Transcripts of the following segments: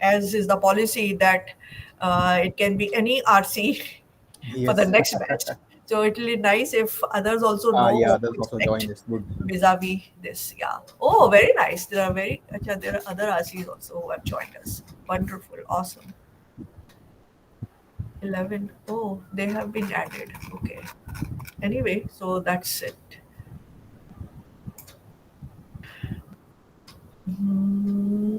as is the policy that it can be any RC for the Yes. next batch. So it will be nice if others also know Yeah, what others to also join. expect It's good. vis-a-vis this. Yeah. Oh, very nice. There are other RCs also who have joined us. Wonderful. Awesome. 11. Oh, they have been added. Okay. Anyway, so that's it. Hmm.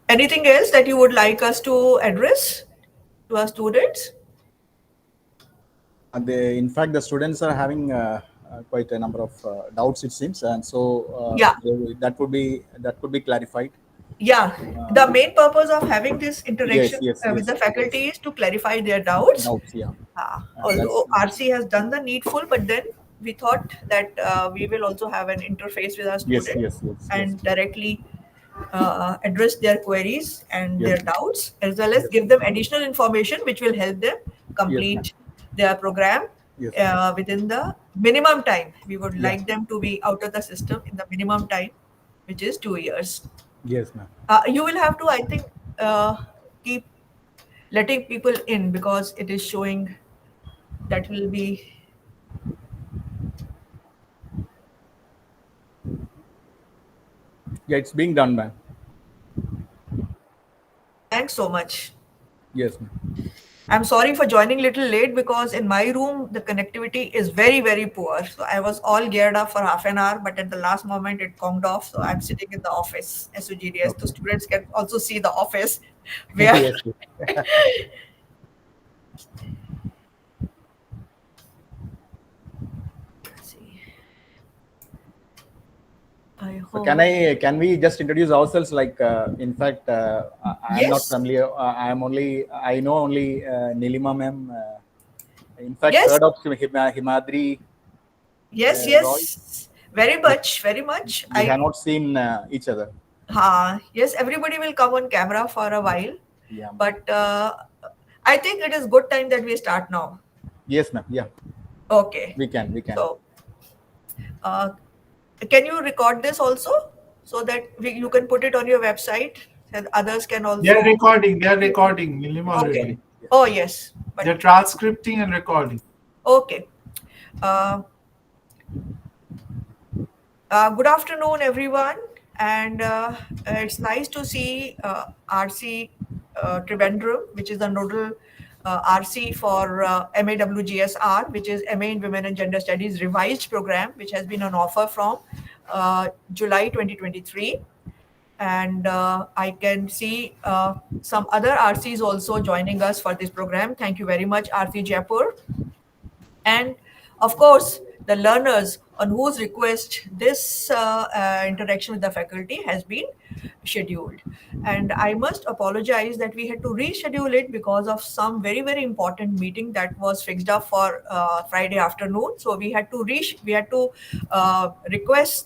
Anything else that you would like us to address to our students? In fact, the students are having quite a number of doubts, it seems, and so Yeah. that could be clarified. Yeah, Uh, the main purpose of having this interaction yes, yes, with yes, the yes. faculty is to clarify their doubts. Doubts, yeah. That's Although RC has done the needful, but then we thought that we will also have an interface with our yes, student yes, yes, yes, and directly address their queries and yes, their doubts, as well as yes, give them additional information which will help them yes, ma'am. complete their program Yes, ma'am. within the minimum time. We would Yeah. like them to be out of the system in the minimum time, which is 2 years. Yes, ma'am. You will have to, I think, keep letting people in because it is showing that will be. Yeah, it's being done, ma'am. Thanks so much. Yes, ma'am. I'm sorry for joining little late because in my room the connectivity is very, very poor. So I was all geared up for half an hour, but at the last moment it conked off. So I'm sitting in the office, SUGDS. The Okay. students can also see the office where. Yes, yes. Let's see. I So hope. can we just introduce ourselves? Like, in fact, I am not Yes. familiar. I know only Nilima ma'am. In fact, Yes. heard of Himadri Yes. Roy, Yes. Very but much. Very much. we have not seen each other. Yes, everybody will come on camera for a while, Yeah. but I think it is good time that we start now. Yes, ma'am. Yeah, Okay. we can. We can. So, uh, can you record this also so that you can put it on your website and others can They are also. recording. They are recording, Nilim Okay. already. Yeah. Oh, yes. But They're transcripting and recording. okay. Uh, Good afternoon, everyone. And it's nice to see RC Trivandrum, which is the nodal RC for MAWGSR, which is MA in Women and Gender Studies revised program, which has been on offer from July 2023. And I can see some other RCs also joining us for this program. Thank you very much, RC Jaipur. And of course, the learners on whose request this interaction with the faculty has been scheduled. And I must apologize that we had to reschedule it because of some very, very important meeting that was fixed up for Friday afternoon. So we had to request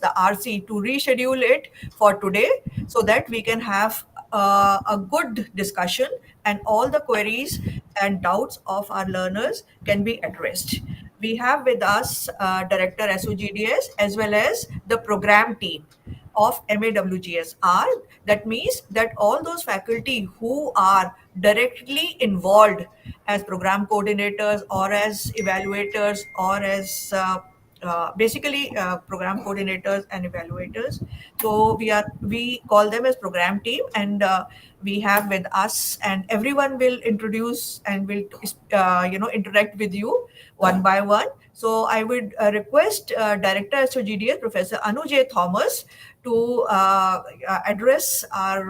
the RC to reschedule it for today so that we can have a good discussion and all the queries and doubts of our learners can be addressed. We have with us Director SOGDS as well as the program team of MAWGSR. That means that all those faculty who are directly involved as program coordinators or as evaluators or as basically program coordinators and evaluators. So we call them as program team, and we have with us, and everyone will introduce and will interact with you one by one. So I would request Director SOGDS Professor Anuj Thomas to address our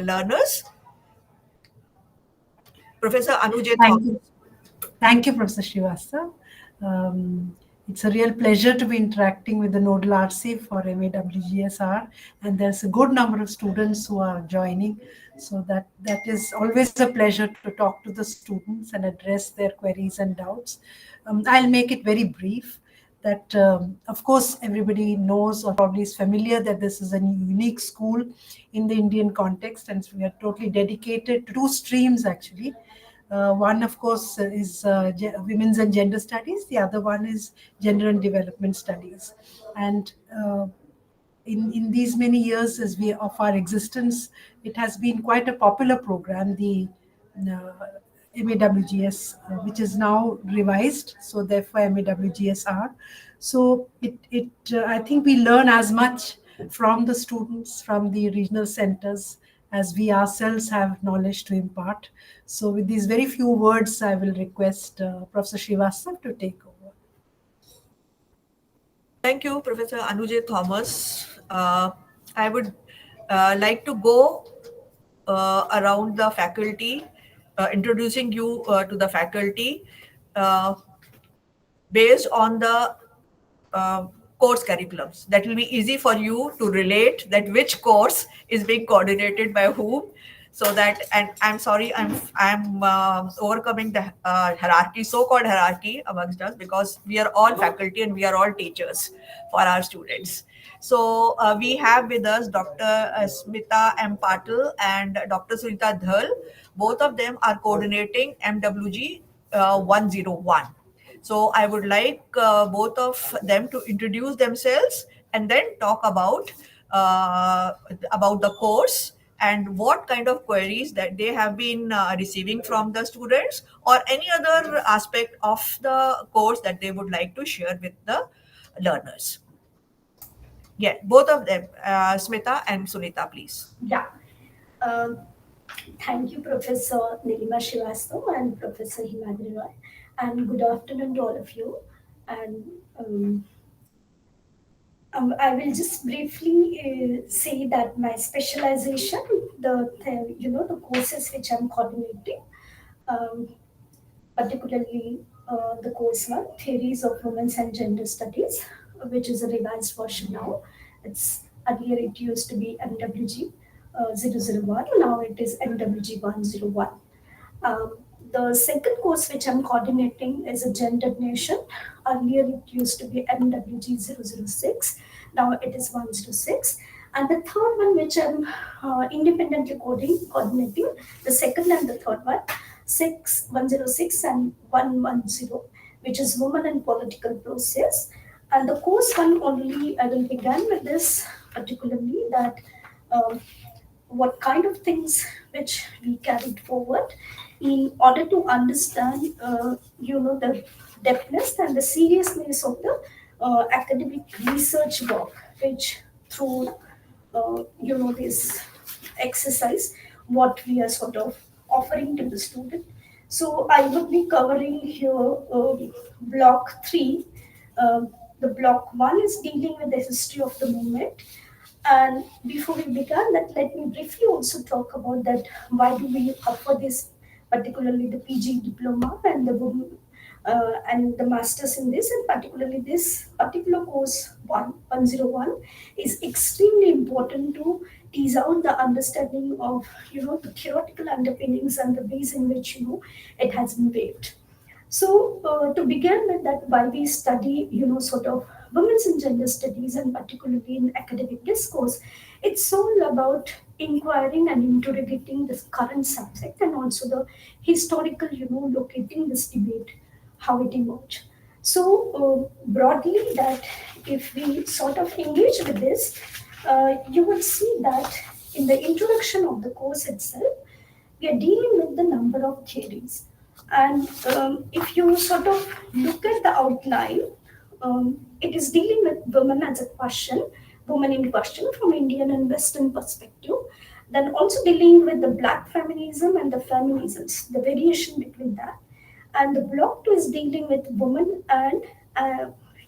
learners. Professor Anuj Thank Thomas. you. Thank you, Professor Srivastava. It's a real pleasure to be interacting with the Nodal RC for MAWGSR, and there's a good number of students who are joining. So that is always a pleasure to talk to the students and address their queries and doubts. I'll make it very brief. That of course everybody knows or probably is familiar that this is a unique school in the Indian context, and we are totally dedicated to two streams actually. One, of course, is women's and gender studies. The other one is gender and development studies. And in these many years of our existence, it has been quite a popular program, the MAWGS, which is now revised, so therefore MAWGSR. So I think we learn as much from the students from the regional centers as we ourselves have knowledge to impart. So with these very few words, I will request Professor Srivastava to take over. Thank you, Professor Anujay Thomas. I would like to go around the faculty, introducing you to the faculty based on the uh, course curriculums. That will be easy for you to relate that which course is being coordinated by whom. So that, and I'm sorry, I'm overcoming the hierarchy, so-called hierarchy amongst us, because we are all faculty and we are all teachers for our students. So we have with us Dr. Smita M. Patil and Dr. Sunita Dhal. Both of them are coordinating MWG 101. So I would like both of them to introduce themselves and then talk about the course and what kind of queries that they have been receiving from the students, or any other aspect of the course that they would like to share with the learners. Yeah, both of them, Smita and Sunita, please. Yeah. Um, Thank you, Professor Nilima Srivastava and Professor Himadri Roy. And good afternoon to all of you. And I will just briefly say that my specialization, the courses which I'm coordinating, um, particularly the course one, Theories of Women's and Gender Studies, which is a revised version now. It's earlier it used to be MWG 001, now it is MWG 101. Um, the second course which I'm coordinating is a gendered nation. Earlier it used to be MWG 006, now it is 106. And the third one which I'm independently coordinating, the second and the third one, 106 and 110, which is Women and Political Process. And the course one only, I will begin with this particularly, that what kind of things which we carried forward in order to understand, the depthness and the seriousness of the academic research work, which through, this exercise, what we are sort of offering to the student. So I would be covering here block 3. The block 1 is dealing with the history of the movement. And before we begin that, let me briefly also talk about that why do we offer this, particularly the PG diploma and and the masters in this, and particularly this particular course 101 is extremely important to tease out the understanding of the theoretical underpinnings and the ways in which it has been waived. So to begin with that, why we study, sort of women's and gender studies, and particularly in academic discourse, it's all about inquiring and interrogating this current subject, and also the historical, locating this debate, how it emerged. So broadly, that if we sort of engage with this, you will see that in the introduction of the course itself, we are dealing with the number of theories. And if you sort of look at the outline, it is dealing with women as a question, women in question from Indian and Western perspective. Then also dealing with the Black feminism and the feminisms, the variation between that. And the block 2 is dealing with women and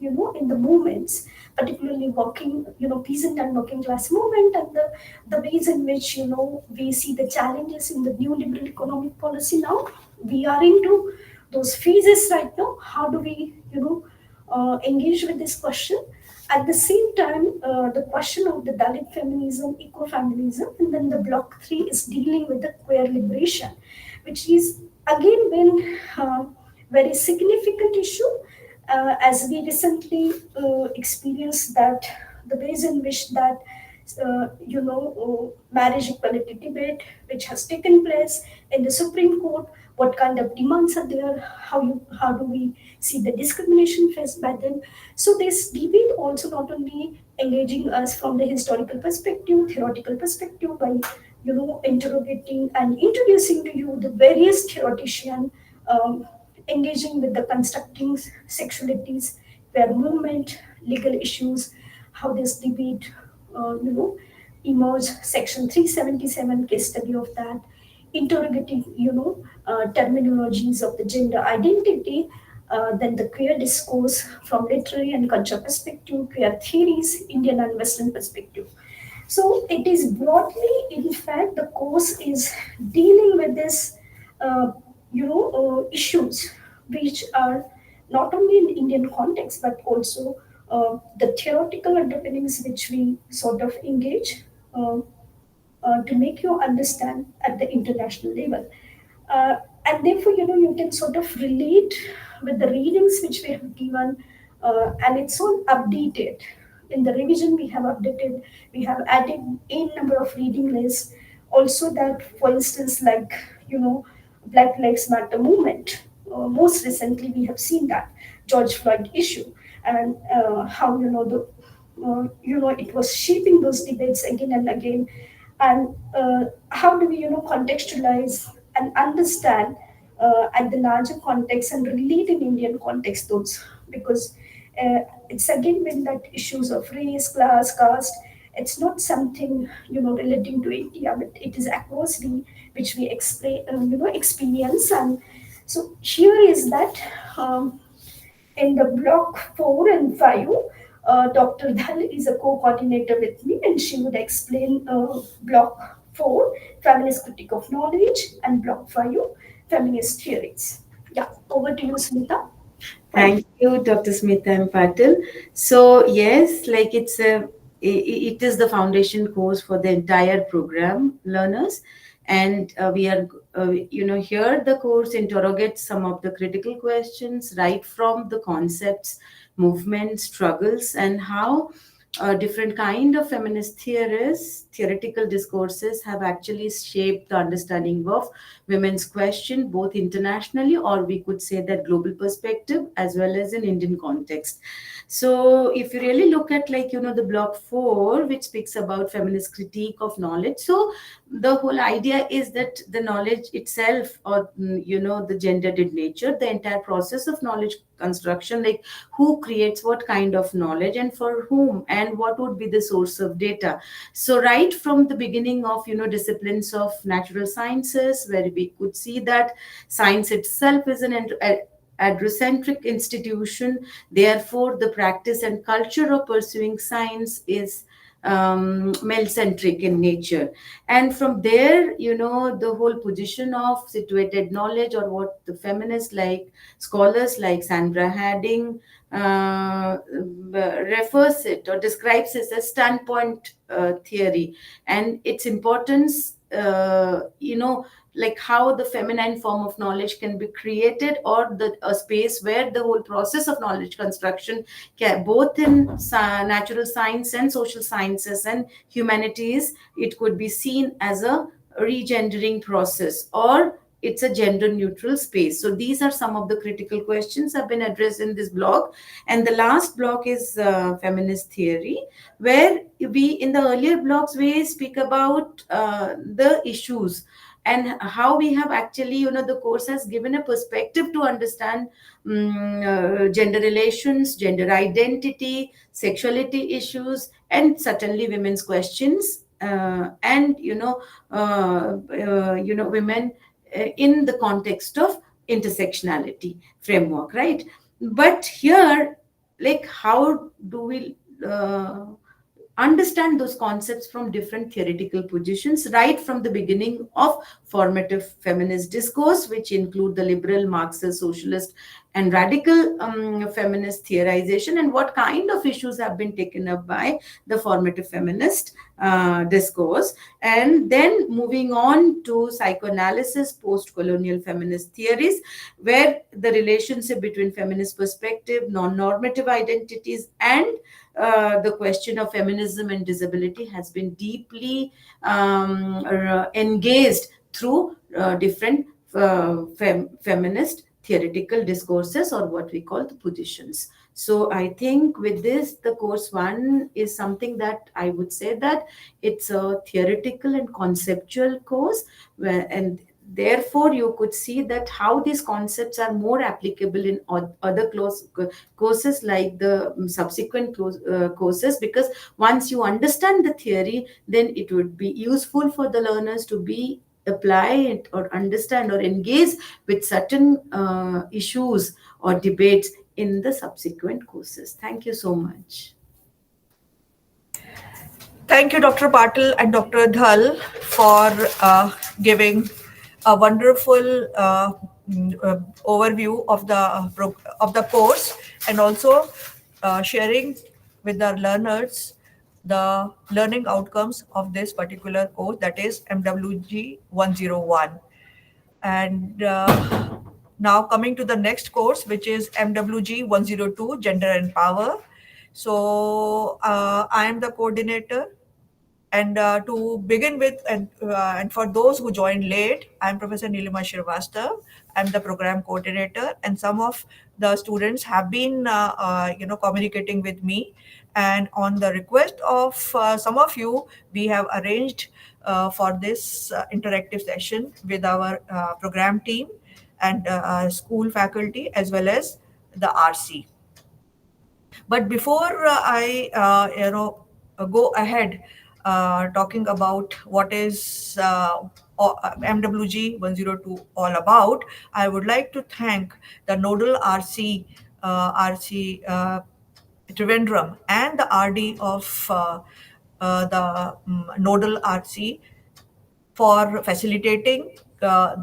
in the movements, particularly working, peasant and working class movement, and the ways in which we see the challenges in the new liberal economic policy now. We are into those phases right now. How do we engage with this question? At the same time, the question of the Dalit feminism, ecofeminism, and then the block 3 is dealing with the queer liberation, which is again been very significant issue, as we recently experienced that the ways in which that marriage equality debate which has taken place in the Supreme Court what kind of demands are there, how do we see the discrimination faced by them. So this debate also not only engaging us from the historical perspective, theoretical perspective, by interrogating and introducing to you the various theoretician, engaging with the constructing sexualities, queer movement, legal issues, how this debate, emerged, Section 377 case study of that, interrogating, terminologies of the gender identity, then the queer discourse from literary and cultural perspective, queer theories, Indian and Western perspective. So it is broadly, in fact, the course is dealing with this, issues which are not only in Indian context but also the theoretical underpinnings which we sort of engage uh, to make you understand at the international level. And therefore, you can sort of relate with the readings which we have given, and it's all updated. In the revision, we have updated, we have added a number of reading lists. Also, that, for instance, like, Black Lives Matter movement. Most recently, we have seen that George Floyd issue, and how it was shaping those debates again and again, and how do we contextualize and understand at the larger context and relate in Indian context those, because it's again when that issues of race, class, caste, it's not something relating to India, but it is across which we explain, experience. And so here is that, in the block 4 and 5, Dr. Dhal is a co-coordinator with me, and she would explain block 4, feminist critique of knowledge, and block 5, feminist theories. Yeah, over to you, Smita. Thank you, Dr. Smita M. Patil. So yes, like it is the foundation course for the entire program learners, and we are here the course interrogates some of the critical questions right from the concepts, movements, struggles, and how different kind of feminist theories, theoretical discourses have actually shaped the understanding of women's question, both internationally, or we could say that global perspective, as well as in Indian context. So if you really look at the block 4, which speaks about feminist critique of knowledge. So the whole idea is that the knowledge itself, or the gendered nature, the entire process of knowledge construction, like who creates what kind of knowledge and for whom, and what would be the source of data. So right from the beginning of disciplines of natural sciences, where we could see that science itself is an androcentric institution, therefore the practice and culture of pursuing science is male-centric in nature. And from there, the whole position of situated knowledge, or what the feminists like scholars like Sandra Harding refers it or describes it as standpoint theory, and its importance, like how the feminine form of knowledge can be created, or a space where the whole process of knowledge construction can, both in natural science and social sciences and humanities, it could be seen as a regendering process, or it's a gender neutral space. So these are some of the critical questions have been addressed in this block. And the last block is feminist theory, where we, in the earlier blocks, we speak about the issues and how we have actually, the course has given a perspective to understand gender relations, gender identity, sexuality issues, and certainly women's questions, and women in the context of intersectionality framework, right? But here, like, how do we understand those concepts from different theoretical positions right from the beginning of formative feminist discourse, which include the liberal, Marxist, socialist, and radical feminist theorization, and what kind of issues have been taken up by the formative feminist discourse. And then moving on to psychoanalysis, post-colonial feminist theories, where the relationship between feminist perspective, non-normative identities, and the question of feminism and disability has been deeply engaged through different feminist theoretical discourses, or what we call the positions. So I think with this, the course one is something that I would say that it's a theoretical and conceptual course, and therefore you could see that how these concepts are more applicable in other courses like the subsequent courses, because once you understand the theory, then it would be useful for the learners to be apply it or understand or engage with certain issues or debates in the subsequent courses. Thank you so much. Thank you, Dr. Patil and Dr. Dhal, for giving a wonderful overview of the course, and also sharing with our learners the learning outcomes of this particular course, that is MWG 101. And now coming to the next course, which is MWG 102, Gender and Power. So I am the coordinator. And to begin with, and for those who joined late, I'm Professor Nilima Shrivastava. I'm the program coordinator, and some of the students have been, communicating with me. And on the request of some of you, we have arranged for this interactive session with our program team and school faculty, as well as the RC. But before I go ahead talking about what is MWG 102 all about, I would like to thank the nodal RC Trivandrum and the RD of the nodal RC for facilitating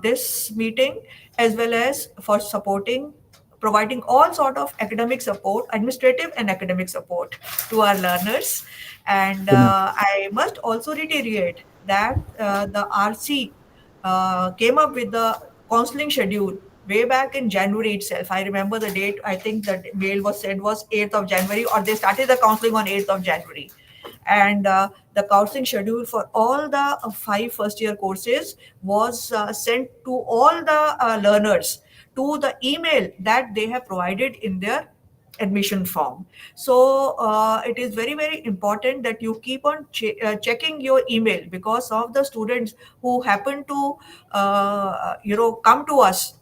this meeting, as well as for providing all sort of academic support, administrative and academic support to our learners. And I must also reiterate that the RC came up with the counseling schedule way back in January itself. I remember the date. I think the mail was said was 8th of January, or they started the counseling on 8th of January. And the counseling schedule for all the 5 first-year courses was sent to all the learners to the email that they have provided in their admission form. So it is very, very important that you keep on checking your email, because of the students who happen to come to us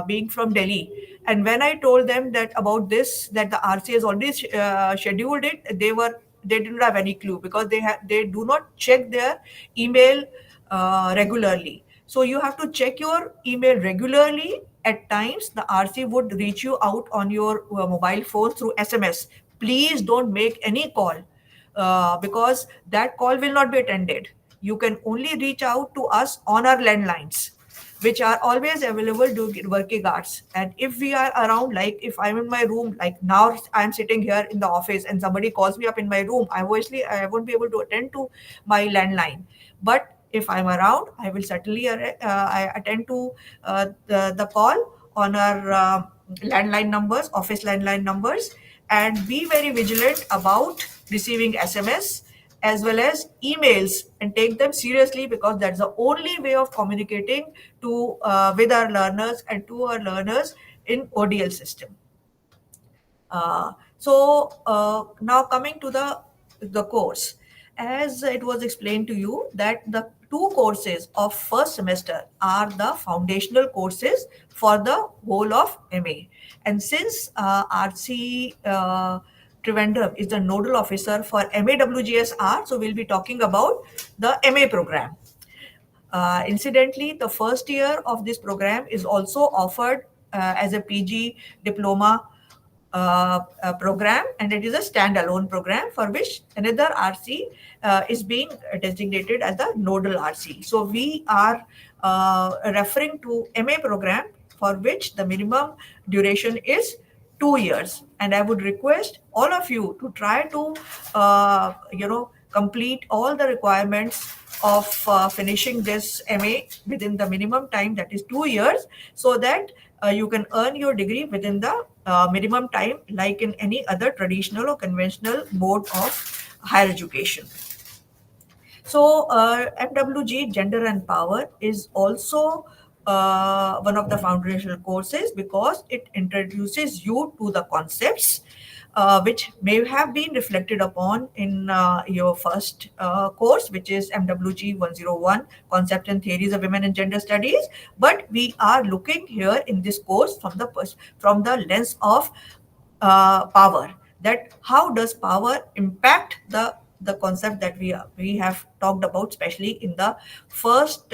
being from Delhi. And when I told them that about this, that the RC has already scheduled it, they didn't have any clue, because they do not check their email regularly. So you have to check your email regularly. At times, the RC would reach you out on your mobile phone through SMS. Please don't make any call, because that call will not be attended. You can only reach out to us on our landlines, which are always available during working hours. And if we are around, like if I'm in my room, like now I'm sitting here in the office and somebody calls me up in my room, I won't be able to attend to my landline. But if I'm around, I will certainly I attend to the call on our landline numbers, office landline numbers, and be very vigilant about receiving SMS as well as emails, and take them seriously, because that's the only way of communicating to with our learners and to our learners in ODL system. Now coming to the course, as it was explained to you, that the 2 courses of first semester are the foundational courses for the whole of MA. And since RC Trivandrum is the nodal officer for MAWGSR, so we'll be talking about the MA program. Incidentally, the first year of this program is also offered as a PG diploma program, and it is a standalone program for which another RC is being designated as the nodal RC. So we are referring to MA program, for which the minimum duration is 2 years. And I would request all of you to try to complete all the requirements of finishing this MA within the minimum time, that is 2 years, so that you can earn your degree within the minimum time, like in any other traditional or conventional mode of higher education. So MWG Gender and Power is also one of the foundational courses because it introduces you to the concepts which may have been reflected upon in your first course, which is MWG 101, Concept and Theories of Women and Gender Studies. But we are looking here in this course from the lens of power. That how does power impact the concept that we have talked about, especially in the first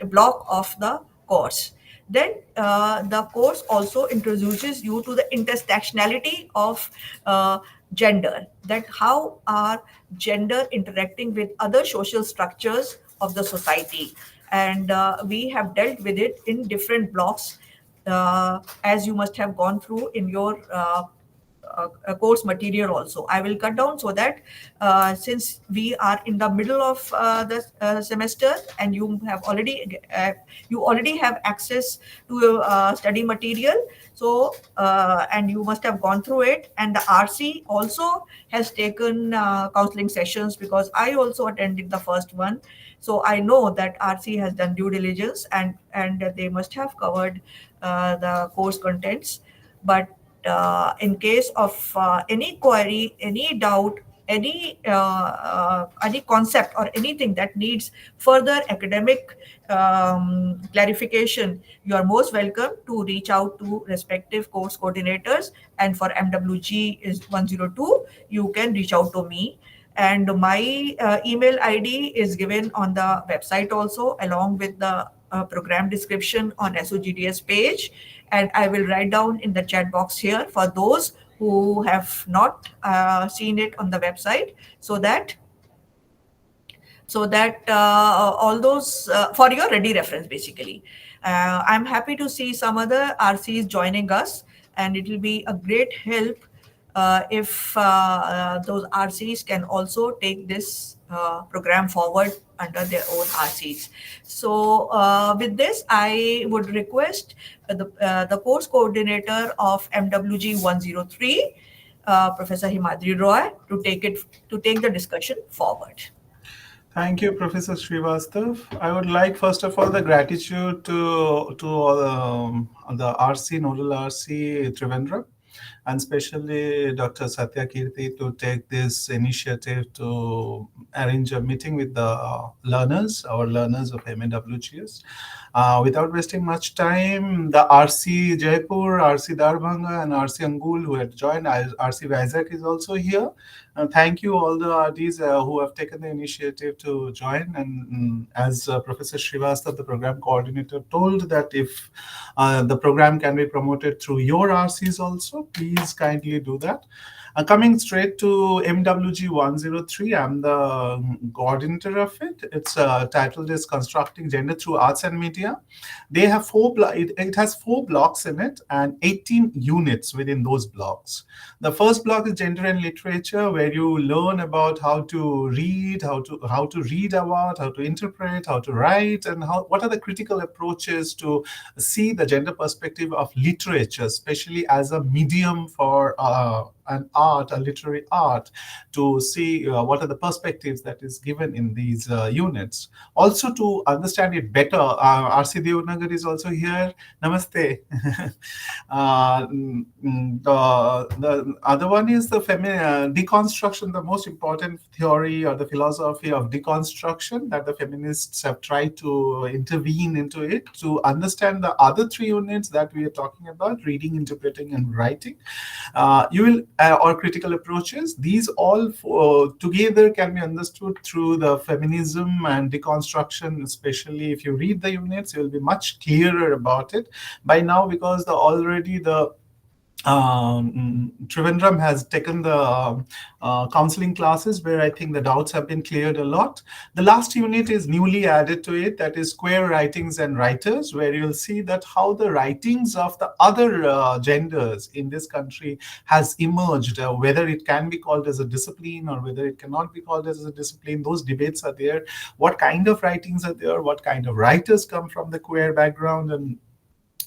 block of the course. Then the course also introduces you to the intersectionality of gender, that how are gender interacting with other social structures of the society. And we have dealt with it in different blocks, as you must have gone through in your course material also. I will cut down so that since we are in the middle of the semester and you already have access to study material, so and you must have gone through it, and the RC also has taken counseling sessions because I also attended the first one. So I know that RC has done due diligence, and they must have covered the course contents. But in case of any query, any doubt, any concept or anything that needs further academic clarification, you are most welcome to reach out to respective course coordinators. And for MWG is 102, you can reach out to me. And my email ID is given on the website also, along with the program description on SOGDS page. And I will write down in the chat box here for those who have not seen it on the website, so that all those for your ready reference basically. I'm happy to see some other RCs joining us, and it will be a great help if those RCs can also take this program forward under their own RCs. So with this, I would request the course coordinator of MWG 103, Professor Himadri Roy, to take the discussion forward. Thank you, Professor Srivastav. I would like, first of all, the gratitude to all, the RC, Nodal RC Trivandrum, and especially Dr. Satya Kirti to take this initiative to arrange a meeting with the learners, our learners of MAWGS. Without wasting much time, the RC Jaipur, RC Darbhanga, and RC Angul who had joined, RC Vizag is also here. Thank you all the RDs who have taken the initiative to join. And as Professor Srivastav, the program coordinator, told that if the program can be promoted through your RCs also, please kindly do that. Coming straight to MWG 103, I'm the coordinator of it. It's titled is Constructing Gender Through Arts and Media. They have it has 4 blocks in it and 18 units within those blocks. The first block is Gender and Literature, where you learn about how to read, how to read about, how to interpret, how to write, and what are the critical approaches to see the gender perspective of literature, especially as a medium for an art, a literary art, to see what are the perspectives that is given in these units. Also, to understand it better, RC Devnagar is also here. Namaste. The other one is the deconstruction, the most important theory or the philosophy of deconstruction that the feminists have tried to intervene into it to understand the other 3 units that we are talking about: reading, interpreting, and writing. You will or critical approaches. These all together can be understood through the feminism and deconstruction. Especially if you read the units, you will be much clearer about it by now, because already the Trivandrum has taken the counseling classes where I think the doubts have been cleared a lot. The last unit is newly added to it, that is queer writings and writers, where you'll see that how the writings of the other genders in this country has emerged, whether it can be called as a discipline or whether it cannot be called as a discipline. Those debates are there. What kind of writings are there? What kind of writers come from the queer background? And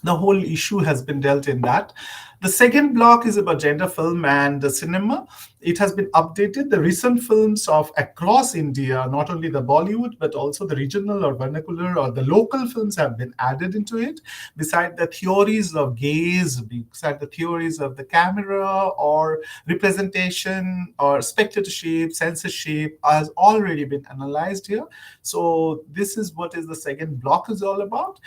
the whole issue has been dealt in that. The second block is about gender film and cinema. It has been updated. The recent films of across India, not only the Bollywood, but also the regional or vernacular or the local films have been added into it. Beside the theories of gaze, beside the theories of the camera or representation or spectatorship, censorship has already been analyzed here. So this is what is the second block is all about.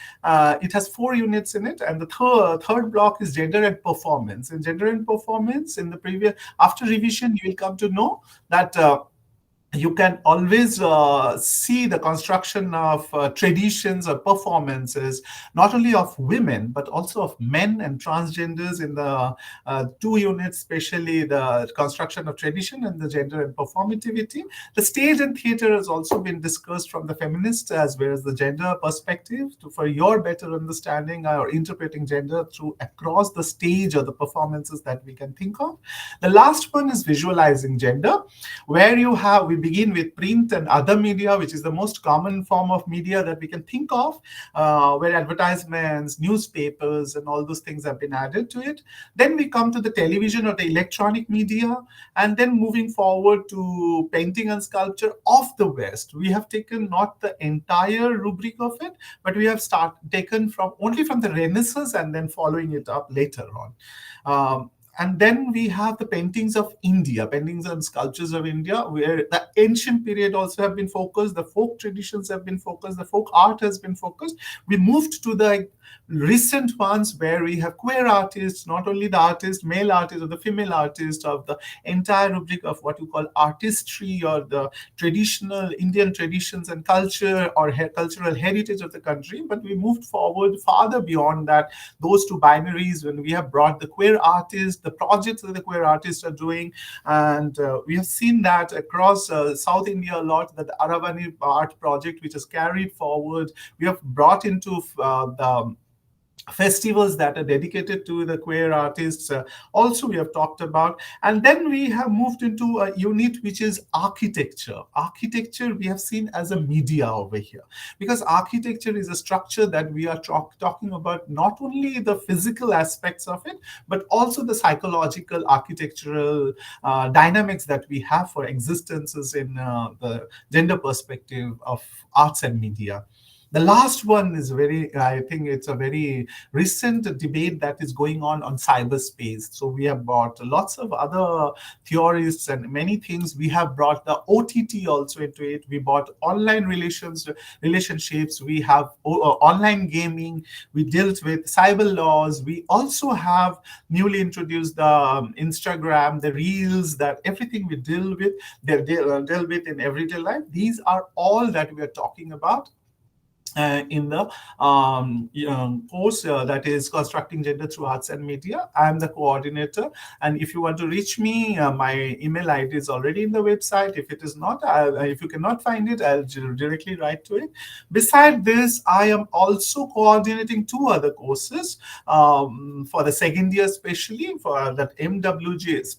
It has 4 units in it, and the third block is gender and performance. In gender and performance, in the previous after revision, you will come to know that. You can always see the construction of traditions or performances, not only of women, but also of men and transgenders in the 2 units, especially the construction of tradition and the gender and performativity. The stage and theater has also been discussed from the feminist as well as the gender perspective for your better understanding or interpreting gender through across the stage or the performances that we can think of. The last one is visualizing gender, where we begin with print and other media, which is the most common form of media that we can think of, where advertisements, newspapers, and all those things have been added to it. Then we come to the television or the electronic media, and then moving forward to painting and sculpture of the West. We have taken not the entire rubric of it, but we have taken from only from the Renaissance and then following it up later on. And then we have the paintings of India, paintings and sculptures of India, where the ancient period also have been focused, the folk traditions have been focused, the folk art has been focused. We moved to the recent ones where we have queer artists, not only the artist, male artist or the female artist of the entire rubric of what you call artistry or the traditional Indian traditions and culture or cultural heritage of the country. But we moved forward farther beyond that, those 2 binaries, when we have brought the queer artists, the projects that the queer artists are doing. And we have seen that across South India a lot, that the Aravani art project, which is carried forward, we have brought into the festivals that are dedicated to the queer artists. Also, we have talked about. And then we have moved into a unit which is architecture. Architecture we have seen as a media over here, because architecture is a structure that we are talking about, not only the physical aspects of it, but also the psychological architectural dynamics that we have for existences in the gender perspective of arts and media. The last one is I think it's a very recent debate that is going on cyberspace. So we have brought lots of other theorists and many things. We have brought the OTT also into it. We brought online relationships. We have online gaming. We dealt with cyber laws. We also have newly introduced the Instagram, the reels, that everything we deal with in everyday life. These are all that we are talking about in the course that is Constructing Gender Through Arts and Media. I'm the coordinator, and if you want to reach me, my email ID is already in the website. If it is not, if you cannot find it, I'll directly write to it. Beside this, I am also coordinating 2 other courses for the second year, especially for that MWG,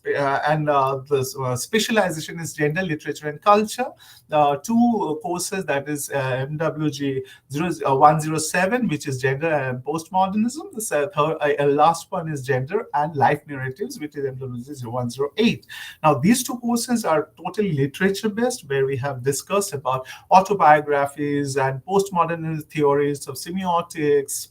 and the specialization is Gender, Literature and Culture. 2 courses, that is MWG 107, which is Gender and Postmodernism. The last one is Gender and Life Narratives, which is MWG 108. Now, these 2 courses are totally literature-based, where we have discussed about autobiographies and postmodernist theories of semiotics,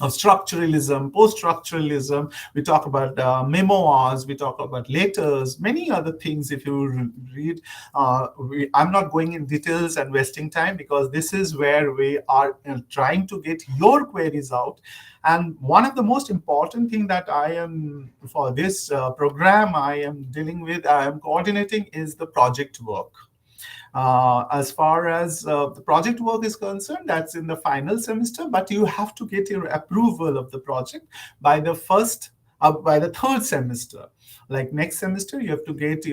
of structuralism, post-structuralism. We talk about memoirs, we talk about letters, many other things. If you read, I'm not going in details and wasting time, because this is where we are trying to get your queries out. And one of the most important thing that I am, for this program, I am coordinating is the project work. As far as the project work is concerned, that's in the final semester, but you have to get your approval of the project by the third semester. Like next semester, you have to get the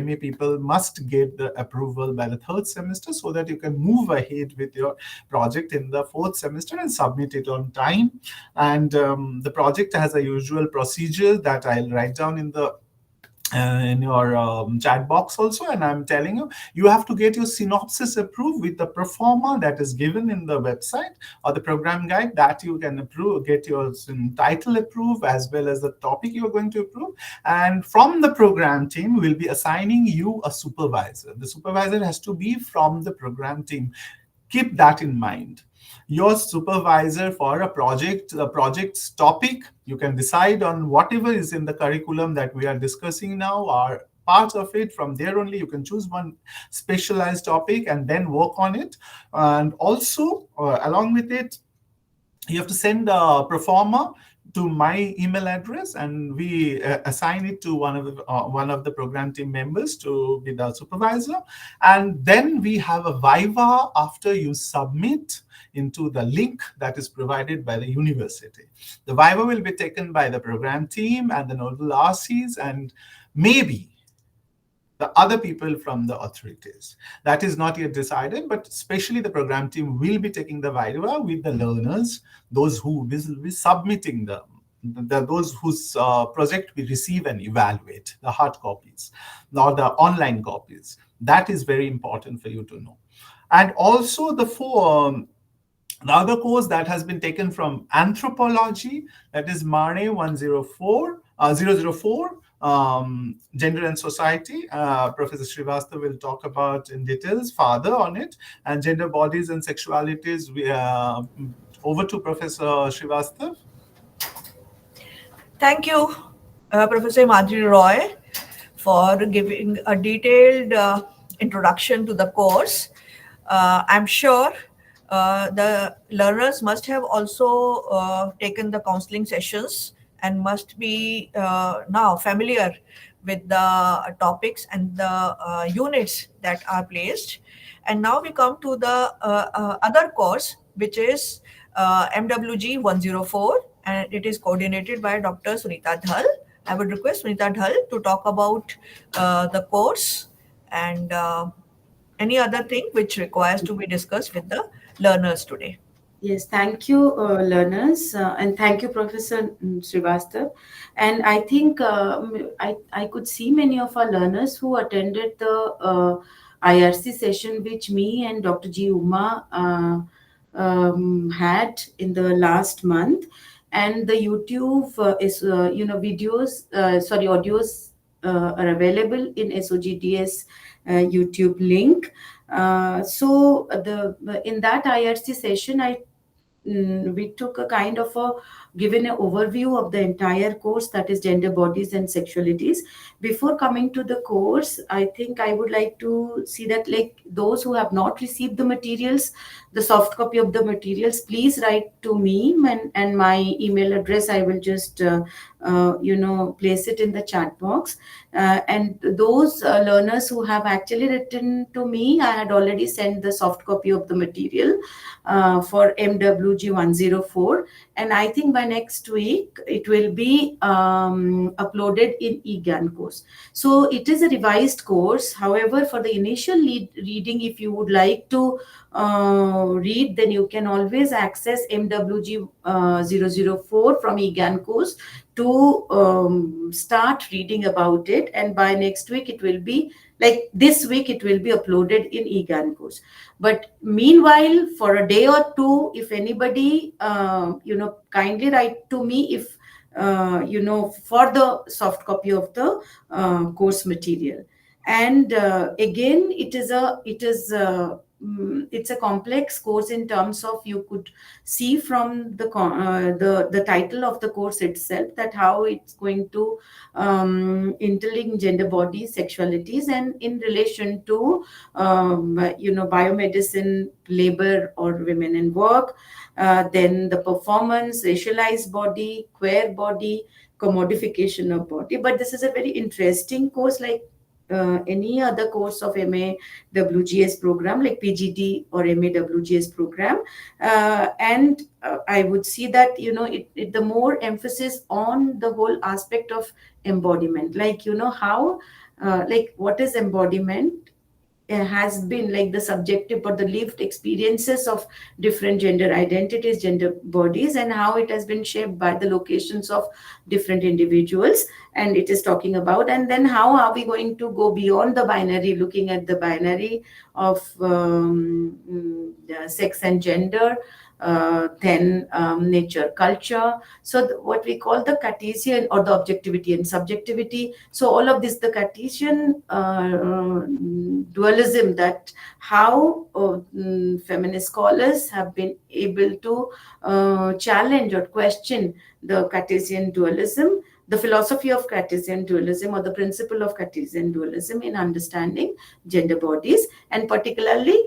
MA people must get the approval by the third semester, so that you can move ahead with your project in the 4th semester and submit it on time. And the project has a usual procedure that I'll write down in the in your chat box also, and I'm telling you, you have to get your synopsis approved with the performer that is given in the website or the program guide, that you can approve, get your title approved as well as the topic you are going to approve. And from the program team, we'll be assigning you a supervisor. The supervisor has to be from the program team. Keep that in mind. Your supervisor for a project, the project's topic, you can decide on whatever is in the curriculum that we are discussing now, or part of it. From there only you can choose one specialized topic and then work on it. And also along with it, you have to send the performer to my email address, and we assign it to one of the program team members to be the supervisor. And then we have a viva after you submit into the link that is provided by the university. The viva will be taken by the program team and the nodal RCs, and maybe the other people from the authorities. That is not yet decided, but especially the program team will be taking the viva with the learners, those who will be submitting those whose project we receive and evaluate, the hard copies, or the online copies. That is very important for you to know. And also the other course that has been taken from anthropology, that is MARE 004, Gender and Society. Professor Srivastava will talk about in details further on it. And gender, bodies and sexualities, over to Professor Srivastava. Thank you, Professor Madhuri Roy, for giving a detailed introduction to the course. I'm sure the learners must have also taken the counseling sessions and must be now familiar with the topics and the units that are placed. And now we come to the other course, which is MWG 104, and it is coordinated by Dr. Sunita Dhal. I would request Sunita Dhal to talk about the course and any other thing which requires to be discussed with the learners today. Yes, thank you, learners, and thank you, Professor Srivastava. And I think I could see many of our learners who attended the IRC session, which me and Dr. G. Uma had in the last month. And the YouTube is, videos, audios are available in SOGDS YouTube link. So in that IRC session, we took a kind of given an overview of the entire course, that is gender, bodies and sexualities. Before coming to the course, I think I would like to see that, like, those who have not received the materials, the soft copy of the materials, please write to me, and my email address I will just place it in the chat box. And those learners who have actually written to me, I had already sent the soft copy of the material for MWG 104, and I think by next week it will be uploaded in eGAN course. So it is a revised course. However, for the initial reading, if you would like to read, then you can always access MWG 004 from eGAN course to start reading about it. And by next week, it will be, like this week, it will be uploaded in eGAN course. But meanwhile, for a day or two, if anybody, kindly write to me if, for the soft copy of the course material. And again, it's a complex course in terms of, you could see from the title of the course itself that how it's going to interlink gender, bodies, sexualities, and in relation to biomedicine, labor or women in work, then the performance, racialized body, queer body, commodification of body. But this is a very interesting course, like any other course of MAWGS program, like PGD or MAWGS program. And I would see that, the more emphasis on the whole aspect of embodiment, like, how, like, what is embodiment? has been like the subjective or the lived experiences of different gender identities, gender bodies, and how it has been shaped by the locations of different individuals. And it is talking about, and then how are we going to go beyond the binary, looking at the binary of sex and gender, then nature, culture. So what we call the Cartesian or the objectivity and subjectivity. So all of this, the Cartesian dualism, that how feminist scholars have been able to challenge or question the Cartesian dualism, the philosophy of Cartesian dualism or the principle of Cartesian dualism in understanding gender bodies. And particularly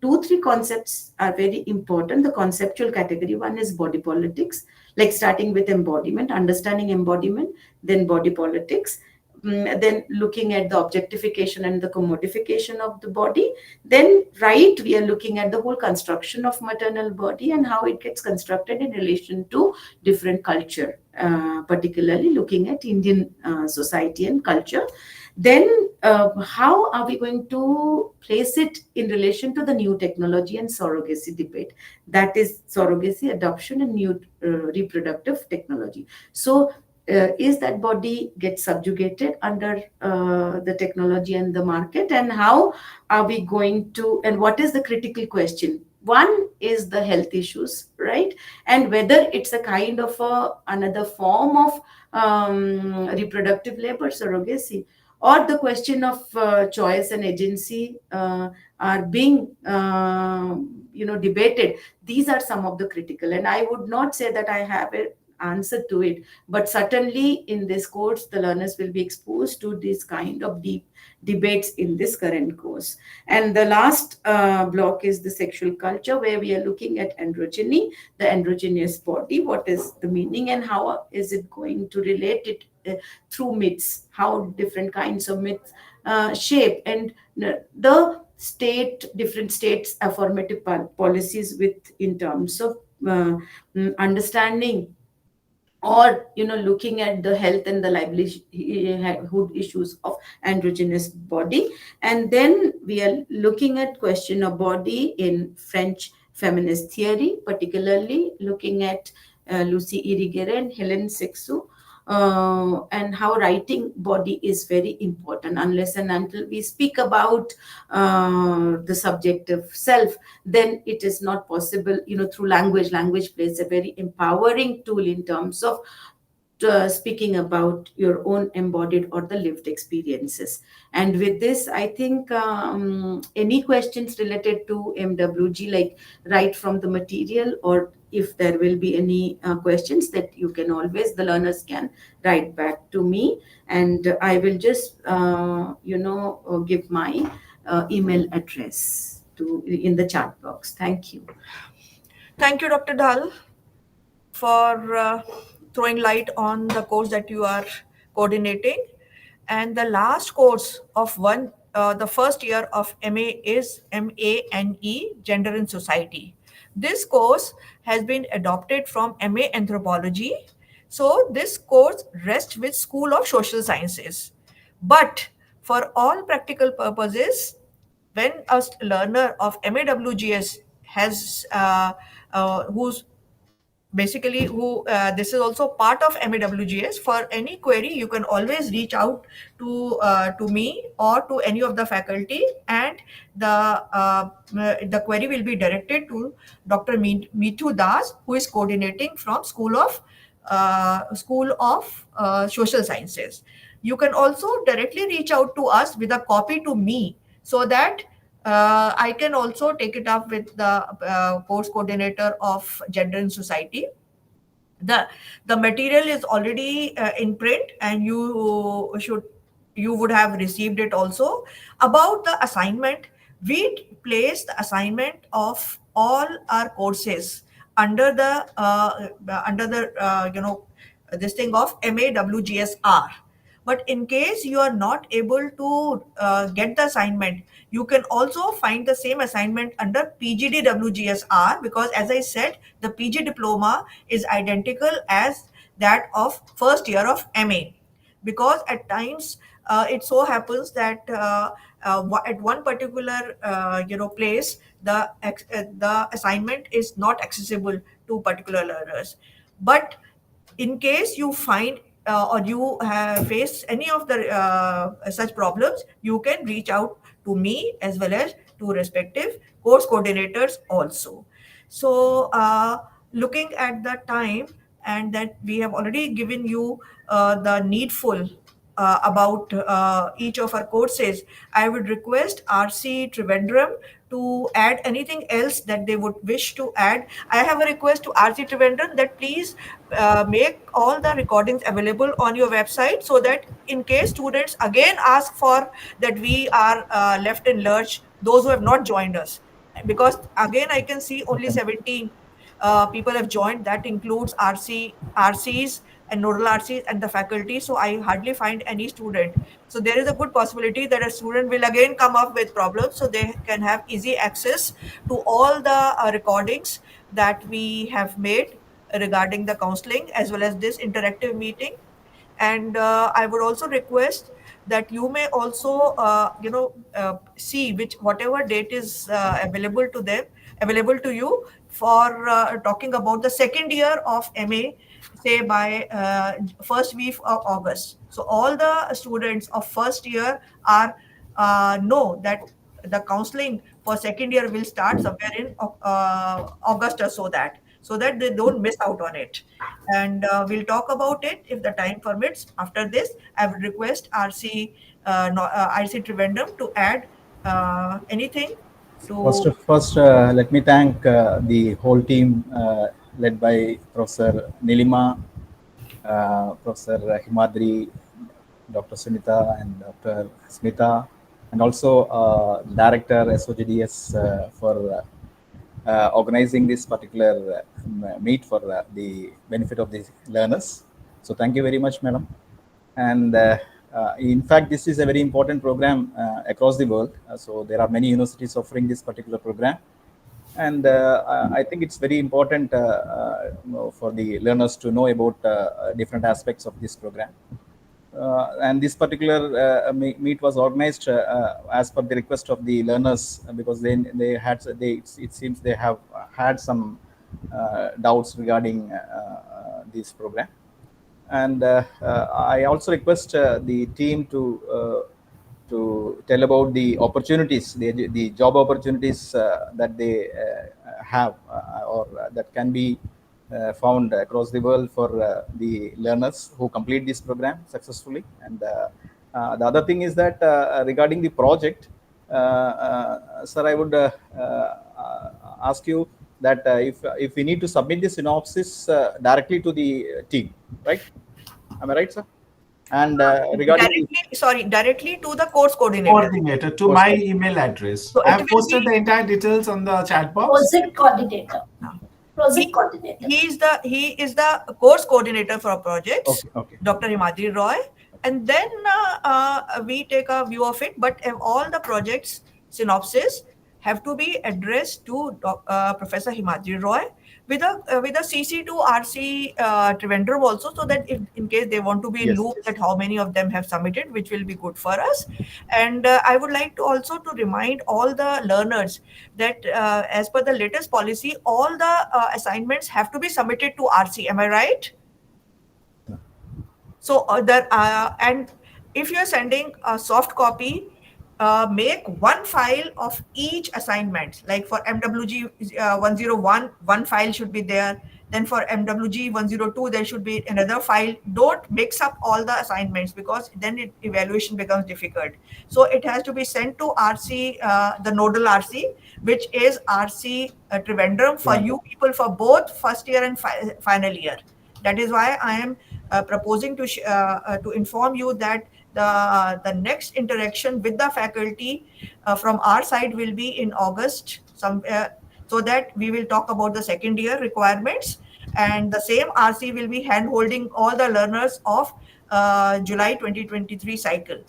two, three concepts are very important. The conceptual category, one is body politics, like starting with embodiment, understanding embodiment, then body politics, then looking at the objectification and the commodification of the body. Then, right, we are looking at the whole construction of maternal body and how it gets constructed in relation to different culture, particularly looking at Indian society and culture. Then, how are we going to place it in relation to the new technology and surrogacy debate? That is surrogacy, adoption, and new reproductive technology. So, is that body get subjugated under the technology and the market? And how are we going to, and what is the critical question? One is the health issues, right? And whether it's a kind of another form of reproductive labor, surrogacy, or the question of choice and agency are being debated. These are some of the critical, and I would not say that I have an answer to it, but certainly in this course the learners will be exposed to this kind of deep debates in this current course. And the last block is the sexual culture, where we are looking at androgyny, the androgynous body, what is the meaning and how is it going to relate it through myths, how different kinds of myths shape, and the different states affirmative policies with in terms of understanding or looking at the health and the livelihood issues of androgynous body. And then we are looking at question of body in French feminist theory, particularly looking at Lucy Irigaray and Helen Sixou, and how writing body is very important. Unless and until we speak about the subjective self, then it is not possible, through language. Language plays a very empowering tool in terms of speaking about your own embodied or the lived experiences. And with this, I think any questions related to MWG, like right from the material, or if there will be any questions, that you can always, the learners can write back to me, and I will just give my email address in the chat box. Thank you. Thank you, Dr. Dhal, for throwing light on the course that you are coordinating. And the last course of the first year of MA is MANE, Gender in Society. This course has been adopted from MA Anthropology. So this course rests with School of Social Sciences. But for all practical purposes, when a learner of MAWGS has who's basically who this is also part of MAWGS, for any query you can always reach out to me or to any of the faculty, and the query will be directed to Dr. Mithu Das, who is coordinating from School of Social Sciences. You can also directly reach out to us with a copy to me, so that I can also take it up with the course coordinator of Gender in Society. The material is already in print, and you would have received it also. About the assignment, we place the assignment of all our courses under the this thing of MAWGSR. But in case you are not able to get the assignment, you can also find the same assignment under PGDWGSR, because as I said, the PG diploma is identical as that of first year of MA. Because at times it so happens that at one particular place, the assignment is not accessible to particular learners. But in case you find or you have faced any of the such problems, you can reach out to me as well as to respective course coordinators also. So looking at the time, and that we have already given you the needful about each of our courses, I would request RC Trivandrum to add anything else that they would wish to add. I have a request to RC Trivandrum that please make all the recordings available on your website, so that in case students again ask for that, we are left in lurch, those who have not joined us. Because again, I can see only Okay. 17 people have joined. That includes RCs and nodal RCs and the faculty. So I hardly find any student. So there is a good possibility that a student will again come up with problems, so they can have easy access to all the recordings that we have made regarding the counseling as well as this interactive meeting. And I would also request that you may also see which whatever date is available to you for talking about the second year of MA, say by first week of August. So all the students of first year are know that the counseling for second year will start somewhere in August, or so that they don't miss out on it. And we'll talk about it if the time permits. After this, I would request RC Trivandrum to add anything First, to. let me thank the whole team led by Professor Nilima, Professor Himadri, Dr. Sunita, and Dr. Smita, and also Director SOGDS for organizing this particular meet for the benefit of the learners. So thank you very much, madam. And in fact, this is a very important program across the world. So there are many universities offering this particular program. And I think it's very important for the learners to know about different aspects of this program. And this particular meet was organized as per the request of the learners, because it seems they have had some doubts regarding this program. And I also request the team to tell about the opportunities, the job opportunities that they have or that can be found across the world for the learners who complete this program successfully. And the other thing is that regarding the project, sir, I would ask you that if we need to submit the synopsis directly to the team, right? Am I right, sir? And regarding Directly to the course coordinator. Coordinator to my email address. So I it have will posted be the entire details on the chat box. Project coordinator. Project coordinator. he is the course coordinator for projects, okay. Dr. Himadri Roy, and then we take a view of it. But all the projects synopsis have to be addressed to Professor Himadri Roy with a CC to RC Trivandrum also, so that if in case they want to be in Yes, loop yes. that how many of them have submitted, which will be good for us. And I would like to also to remind all the learners that as per the latest policy, all the assignments have to be submitted to RC. Am I right? So and if you're sending a soft copy, make one file of each assignment. Like for MWG 101, one file should be there. Then for MWG 102, there should be another file. Don't mix up all the assignments, because then evaluation becomes difficult. So it has to be sent to RC, the nodal RC, which is RC Trivandrum for you people for both first year and final year. That is why I am proposing to inform you that the next interaction with the faculty from our side will be in August, so that we will talk about the second year requirements, and the same RC will be hand holding all the learners of July 2023 cycle.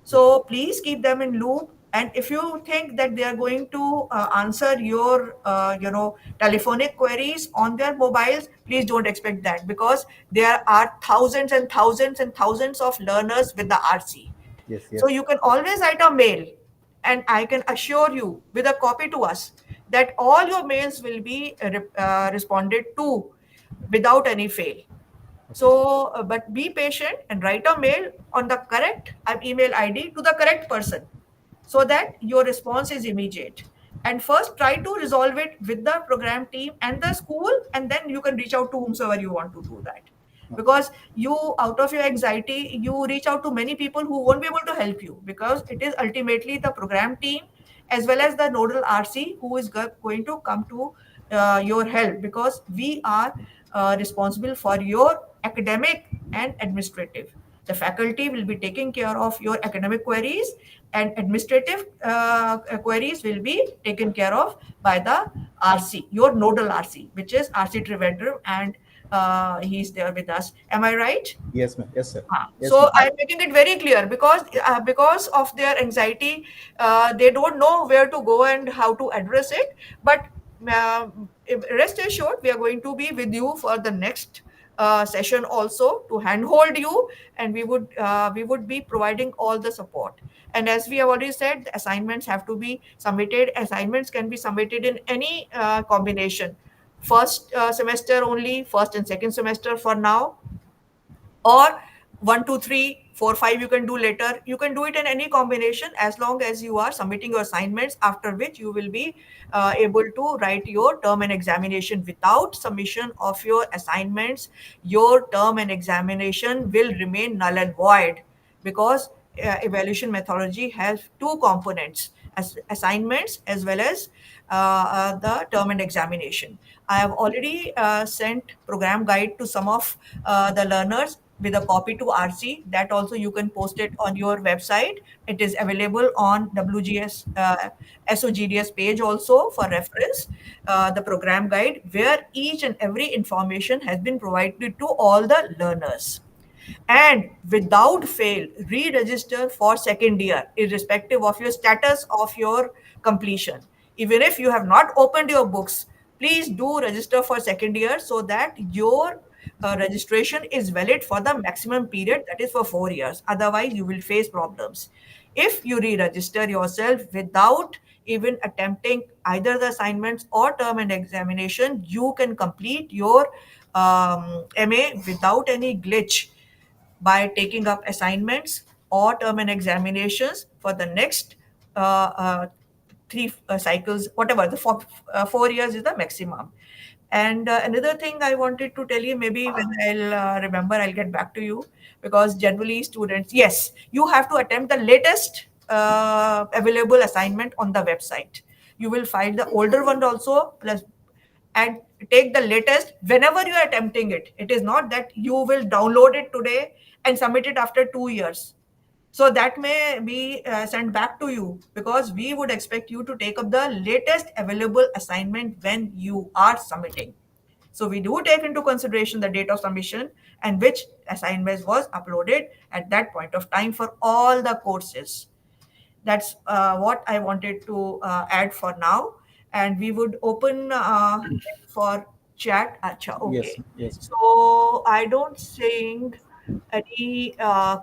So please keep them in loop. And if you think that they are going to answer your, telephonic queries on their mobiles, please don't expect that, because there are thousands and thousands and thousands of learners with the RC. Yes, yes. So you can always write a mail and I can assure you with a copy to us that all your mails will be responded to without any fail. Okay. So, but be patient and write a mail on the correct email ID to the correct person so that your response is immediate. And first, try to resolve it with the program team and the school, and then you can reach out to whomsoever you want to do that. Okay. Because you, out of your anxiety, you reach out to many people who won't be able to help you, because it is ultimately the program team as well as the nodal RC who is going to come to your help, because we are responsible for your academic and administrative. The faculty will be taking care of your academic queries, and administrative queries will be taken care of by the RC, your nodal RC, which is RC Trivandrum, and he's there with us. Am I right? Yes, ma'am. Yes, sir. Yes, So ma'am. I'm making it very clear, because of their anxiety, they don't know where to go and how to address it. But rest assured, we are going to be with you for the next session also to handhold you, and we would be providing all the support. And as we have already said, the assignments have to be submitted. Assignments can be submitted in any combination. First semester only, first and second semester for now, or 1 2 3 4 5 you can do later. You can do it in any combination as long as you are submitting your assignments, after which you will be able to write your term and examination. Without submission of your assignments, your term and examination will remain null and void, because evaluation methodology has two components, as assignments as well as the term and examination. I have already sent program guide to some of the learners with a copy to RC. That also you can post it on your website. It is available on WGS SOGDS page also for reference. The program guide, where each and every information has been provided to all the learners. And without fail, re-register for second year, irrespective of your status of your completion. Even if you have not opened your books, please do register for second year, so that your registration is valid for the maximum period, that is for 4 years. Otherwise, you will face problems. If you re-register yourself without even attempting either the assignments or term and examination, you can complete your MA without any glitch by taking up assignments or term and examinations for the next three cycles, whatever, the 4 years is the maximum. And another thing I wanted to tell you, maybe when I'll remember, I'll get back to you, because generally students, yes, you have to attempt the latest available assignment on the website. You will find the older one also, plus, and take the latest whenever you are attempting it. It is not that you will download it today and submit it after 2 years. So that may be sent back to you, because we would expect you to take up the latest available assignment when you are submitting. So we do take into consideration the date of submission and which assignment was uploaded at that point of time for all the courses. That's what I wanted to add for now. And we would open for chat. Acha, Yes, okay. yes. So I don't think any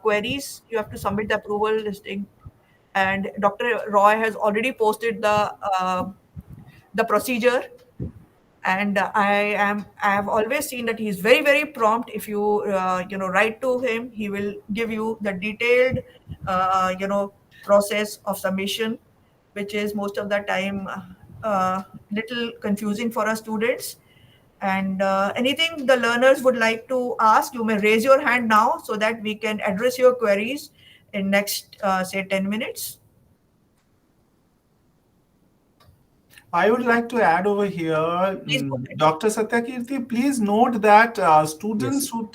queries. You have to submit the approval listing. And Dr. Roy has already posted the procedure, and I have always seen that he's very very prompt. If you write to him, he will give you the detailed process of submission, which is most of the time little confusing for our students. And anything the learners would like to ask, you may raise your hand now so that we can address your queries in next say 10 minutes. I would like to add over here, Please go ahead. Dr. Satyakirti, please note that students Yes. who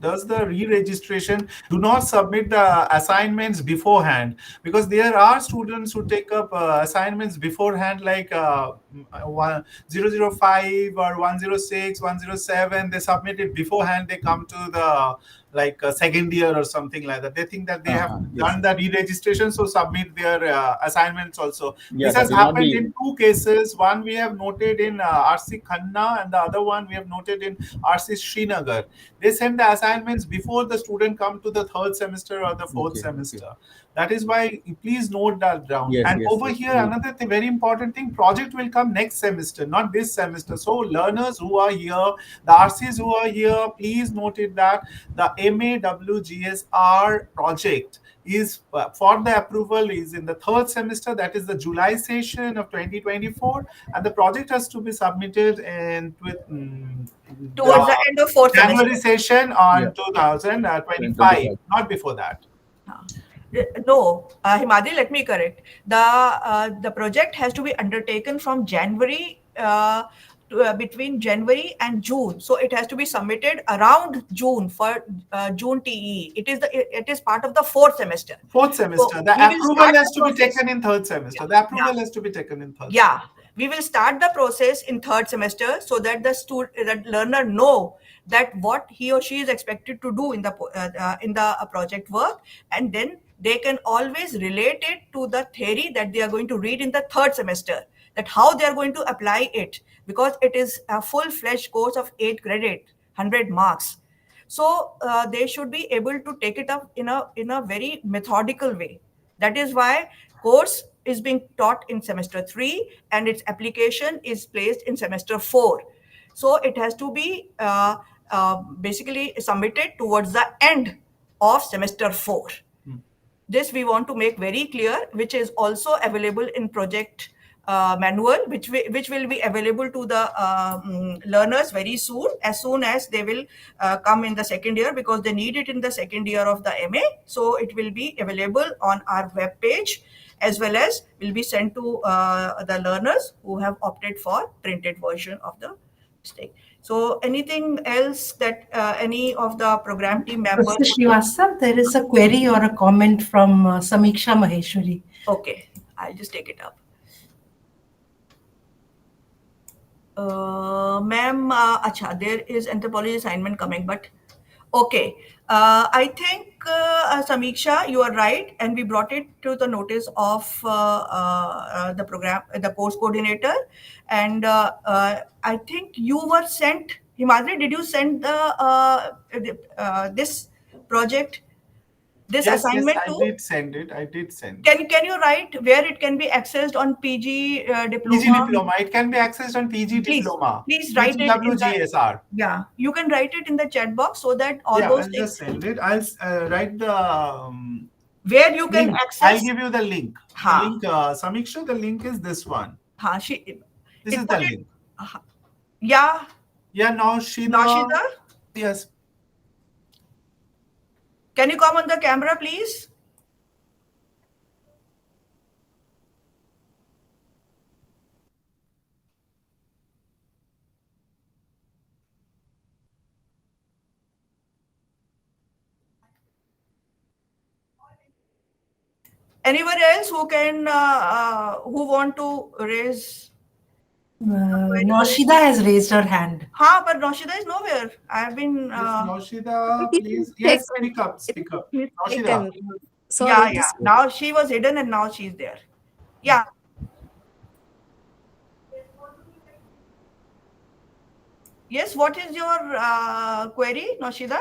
does the re-registration do not submit the assignments beforehand, because there are students who take up assignments beforehand, like 005 or 106, 107. They submit it beforehand. They come to the like second year or something like that. They think that they have Yes. done the re-registration, so submit their assignments also. Yeah, This that has will not happened be. in two cases. One we have noted in RC Khanna, and the other one we have noted in RC Srinagar. They send the assignments before the student come to the third semester or the fourth Okay. semester. That is why please note that down. Yes, And yes, over yes. here, another very important thing, project will come next semester, not this semester. So learners who are here, the RCs who are here, please note it that the MAWGSR project is for the approval is in the third semester, that is the July session of 2024, and the project has to be submitted and with Towards the the end of fourth semester. January session Yeah. on 2025, 25. not before that. No, Himadri, let me correct. The project has to be undertaken from January between January and June. So it has to be submitted around June for June TE. It is part of the fourth semester. Fourth semester, So the we will approval start has the to be process. taken in third semester. Yeah. The approval Yeah. has to be taken in third. Yeah, we will start the process in third semester so that that learner know that what he or she is expected to do in the project work, and then they can always relate it to the theory that they are going to read in the third semester, that how they are going to apply it, because it is a full-fledged course of 8 credit, 100 marks. So they should be able to take it up in a very methodical way. That is why course is being taught in semester 3 and its application is placed in semester 4. So it has to be basically submitted towards the end of semester 4. This we want to make very clear, which is also available in project manual, which will be available to the learners very soon as they will come in the second year, because they need it in the second year of the MA. So it will be available on our web page, as well as will be sent to the learners who have opted for printed version of the mistake. So anything else that any of the program team members? Professor Srivastava, there is a query or a comment from Samiksha Maheshwari. Okay, I'll just take it up. Ma'am, acha, there is anthropology assignment coming, but okay. I think, Samiksha, you are right, and we brought it to the notice of the program, the course coordinator, and I think you were sent. Himadri, did you send this project, this Yes, assignment I to? did send it. I did send. Can you write where it can be accessed on PG diploma? PG diploma. It can be accessed on PG diploma. Please write it in the, PGWGSR. yeah, you can write it in the chat box so that all Yeah, those I'll things just send it. I'll write the where you can link. access. I'll give you the link. Ha. The link, Samiksha, the link is this one. This is the link. Yeah. Yeah, Naushida, yes. can you come on the camera, please? Anyone else who can who want to raise? Naushida has raised her hand. Ha, but Naushida is nowhere. I have been. Naushida, please. Yes, speak up. Speak up. Naushida. Sorry, yeah. Now she was hidden and now she's there. Yeah. Yes, what is your query, Naushida?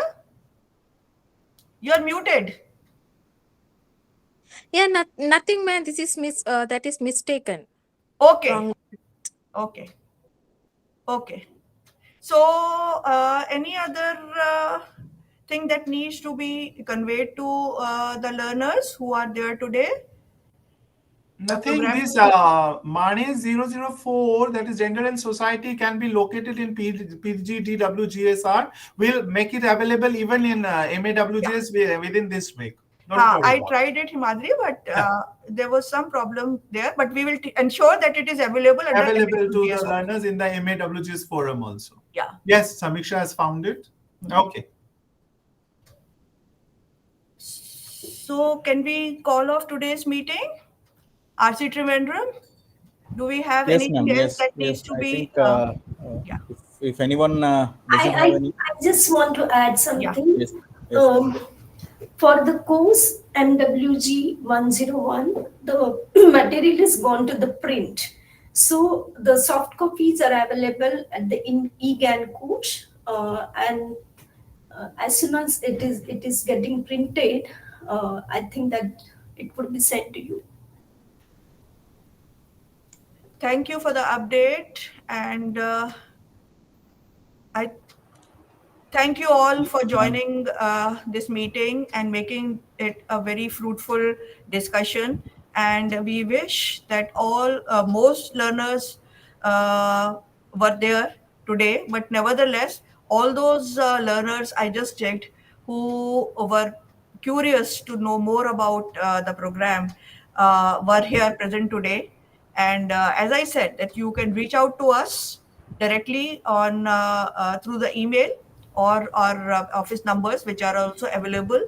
You're muted. Yeah, nothing, man. This is that is mistaken. Okay. Wrong. Okay. Okay. So, any other thing that needs to be conveyed to the learners who are there today? Nothing. This Mane 004, that is Gender and Society, can be located in PGDWGSR. We'll make it available even in MAWGS within this week. I tried it, Himadri, but there was some problem there. But we will ensure that it is available to the learners in the MAWGS forum also. Yeah. Yes, Samiksha has found it. Okay. So, can we call off today's meeting? RC Trivandrum? Do we have anything else that needs to be? Think, if anyone doesn't have any. I just want to add something. Yes. Yes. For the course MWG 101, the material is gone to the print. So the soft copies are available at the eGAN course, and as soon as it is getting printed, I think that it would be sent to you. Thank you for the update, and I thank you all for joining this meeting and making it a very fruitful discussion. And we wish that most learners uh, were there today, but nevertheless, all those learners I just checked who were curious to know more about the program were here present today. And as I said, that you can reach out to us directly on through the email or office numbers, which are also available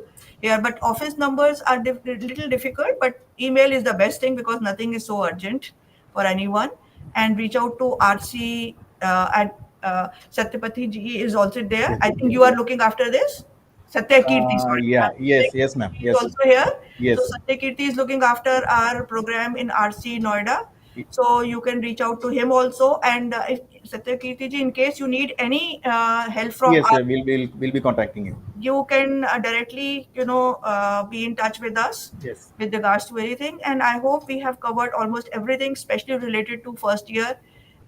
here. But office numbers are little difficult, but email is the best thing because nothing is so urgent for anyone. And reach out to RC and Satyapati ji is also there. Yes. I think you are looking after this. Satya Kirti, sorry. Yeah. Yes. Yes, ma'am. Satyakirti is Yes. also here. So Yes. Satyakirti is looking after our program in RC Noida. So you can reach out to him also. And if Satyakirti ji, in case you need any help from Yes. us, We'll be contacting you. you can directly, be in touch with us Yes. with regards to anything. And I hope we have covered almost everything, especially related to first year.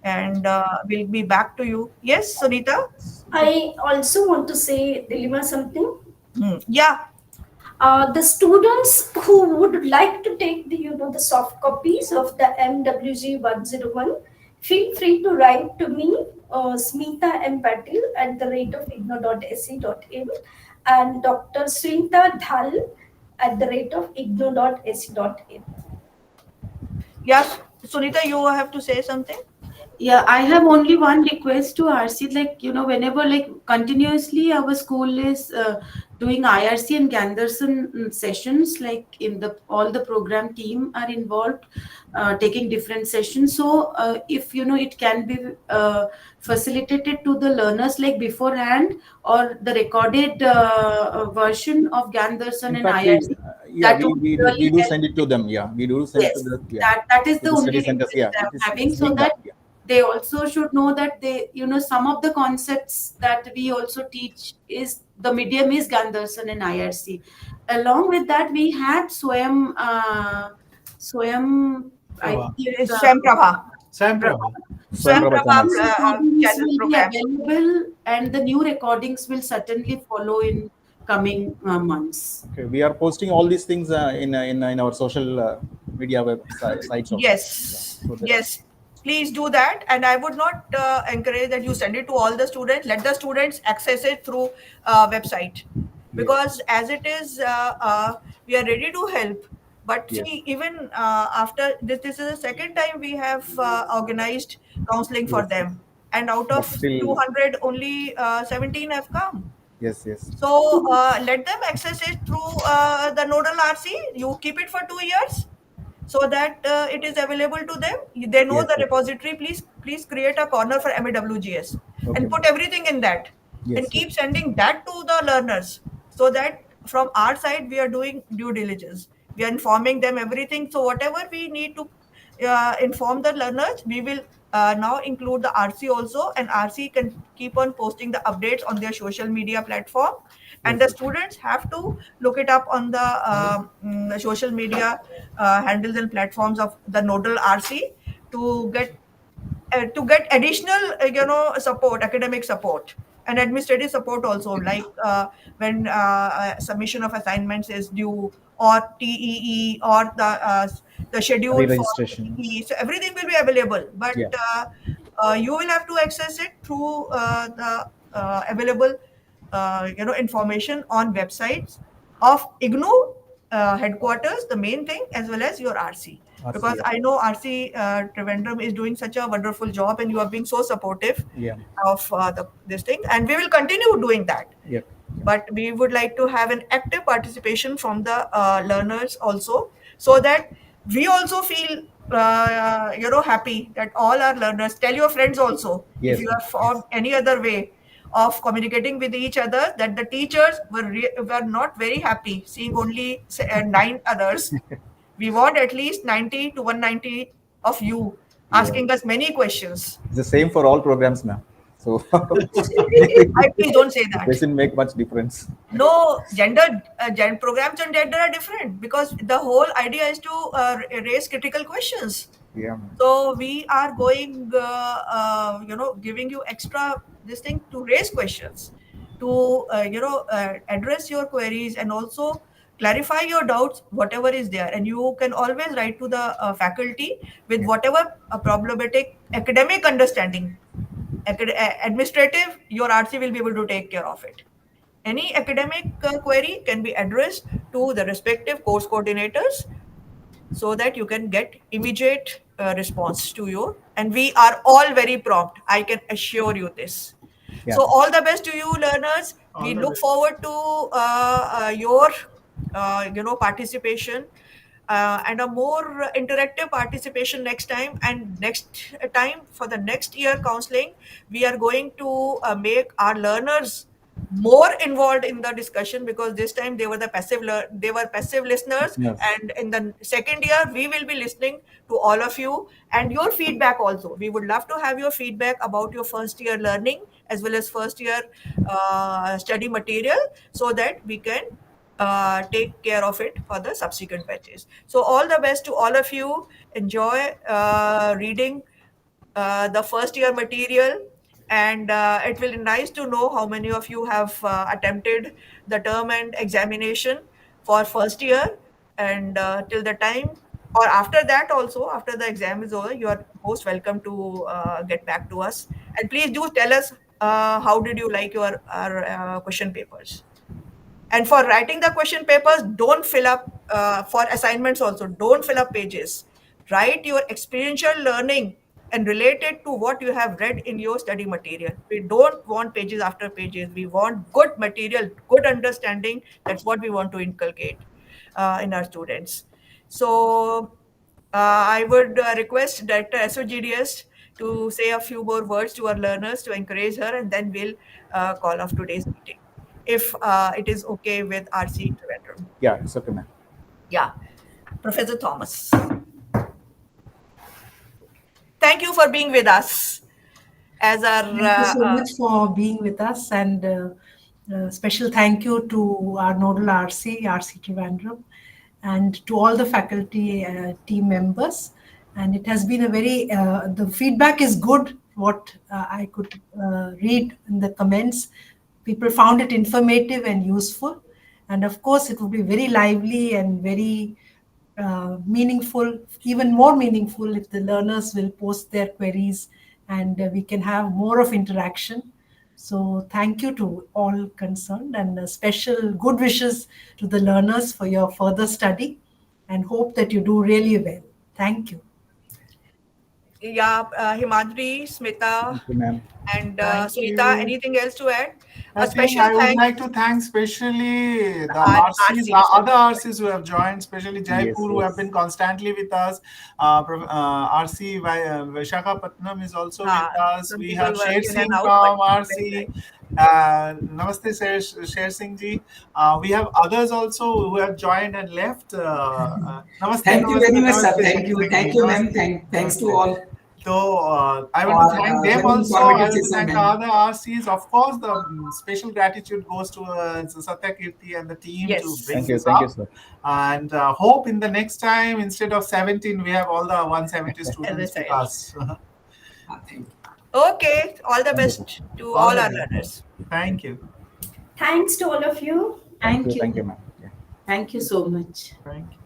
And we'll be back to you. Yes, Sunita? I also want to say, Dilima, something. Yeah. The students who would like to take the soft copies of the MWG 101, feel free to write to me, Smita M. Patil @igno.ac.in, and Dr. Srinta Dhal @igno.ac.in. Yes, Sunita, you have to say something? Yeah, I have only one request to RC, like, whenever, like, continuously our school is doing IRC and Ganderson sessions, like in all the program team are involved, taking different sessions. So if, it can be facilitated to the learners, like beforehand, or the recorded version of Ganderson In and fact, IRC, yeah, that would really we do help. send it to them. Yeah, we do send it to Yes, the, yeah, that is to the the only study centers. request Yeah, I'm having, it's so being that done. Yeah. they also should know that they, some of the concepts that we also teach is the medium is Ganderson and IRC. Along with that, we had Swayam, I Prabha. think it's Swam Prabha. Sam Prabha. Prabha. Swayam Swam Prabha Prabha channels. Recordings channel will be program. available, and the new recordings will certainly follow in coming months. Okay, we are posting all these things in our social media sites also. Yeah, Yes, so that, yes. Please do that. And I would not encourage that you send it to all the students. Let the students access it through website. yes, Because as it is, we are ready to help. But yes, see, even after this is the second time we have organized counseling for yes, yes. them. And out But of still, 200, only 17 have come. yes, yes, So let them access it through the nodal RC. You keep it for 2 years so that it is available to them. They know yes, the yes. repository. Please create a corner for MAWGS Okay, and put everything in that and yes, yes, keep sending that to the learners so that from our side we are doing due diligence. We are informing them everything. So whatever we need to inform the learners, we will now include the RC also, and RC can keep on posting the updates on their social media platform, and yes, the yes, students have to look it up on the social media handles and platforms of the nodal RC to get additional support, academic support and administrative support also, like when submission of assignments is due, or TEE, or the schedule for re-registration. TEE. So everything will be available, but Yeah, you will have to access it through the available information on websites of IGNOU headquarters, the main thing, as well as your RC. Because RC, I know RC Trivandrum is doing such a wonderful job, and you are being so supportive yeah, of this thing, and we will continue doing that. yeah, But we would like to have an active participation from the learners also, so that we also feel happy that all our learners. Tell your friends also if yes, you ma'am. have found Yes, any other way of communicating with each other that the teachers were not very happy seeing only 9 others. We want at least 90 to 190 of you asking us many questions. It's the same for all programs, ma'am. So Please don't say it that. doesn't make much difference. No, programs on gender are different because the whole idea is to raise critical questions. Yeah, ma'am. So we are going, giving you extra this thing to raise questions, to address your queries and also clarify your doubts, whatever is there. And you can always write to the faculty with whatever problematic academic understanding, administrative, your RC will be able to take care of it. Any academic query can be addressed to the respective course coordinators so that you can get immediate response to you. And we are all very prompt. I can assure you this. Yeah. So all the best to you, learners. All We the look best. forward to your, participation and a more interactive participation next time. And next time for the next year counseling, we are going to make our learners more involved in the discussion because this time they were passive listeners, Yes. and in the second year we will be listening to all of you and your feedback also. We would love to have your feedback about your first year learning as well as first year study material so that we can take care of it for the subsequent batches. So all the best to all of you. Enjoy reading the first year material, and it will be nice to know how many of you have attempted the term and examination for first year. And till the time or after that also, after the exam is over, you are most welcome to get back to us. And please do tell us how did you like your our question papers. And for writing the question papers, don't fill up, for assignments also, don't fill up pages. Write your experiential learning and relate it to what you have read in your study material. We don't want pages after pages. We want good material, good understanding. That's what we want to inculcate in our students. So I would request Director SOGDS to say a few more words to our learners to encourage her, and then we'll call off today's meeting, if it is okay with RC Trivandrum. Yeah, it's okay, ma'am. Yeah. Professor Thomas. Thank you for being with us as our... Thank you so much for being with us, and special thank you to our nodal RC Trivandrum, and to all the faculty team members. And it has been a very, the feedback is good, what I could read in the comments. People found it informative and useful. And of course, it will be very lively and very meaningful, even more meaningful if the learners will post their queries and we can have more of interaction. So thank you to all concerned, and special good wishes to the learners for your further study, and hope that you do really well. Thank you. Yeah, Himadri, Smita, Thank you, ma'am. and Thank Sunita, you. anything else to add? I A think special I would thanks. like to thank especially the Our RCs, RCs. other RCs who have joined, especially Jaipur, Yes, who have yes. been constantly with us. RC Vishakhapatnam is also with us. Some We people have were Sher in and Singh out, from but very RC. nice. Namaste, Sher Singh ji. We have others also who have joined and left. Namaste, Thank you very much, sir. namaste, Thank Sher you. Singh Thank ji. you, ma'am. Namaste, Thanks to namaste. all So I want to for thank them very also. I informative want to session, thank the ma'am. other RCs. Of course, the special gratitude goes to Satya Kirti and the team to Yes. bring Thank you, this thank you, up. sir. And hope in the next time, instead of 17, we have all the 170 students said. with us. Thank you. Okay, all the best to all our learners. Thank you. Thanks to all of you. Thank you. Thank you, ma'am. Yeah. Thank you so much. Thank you.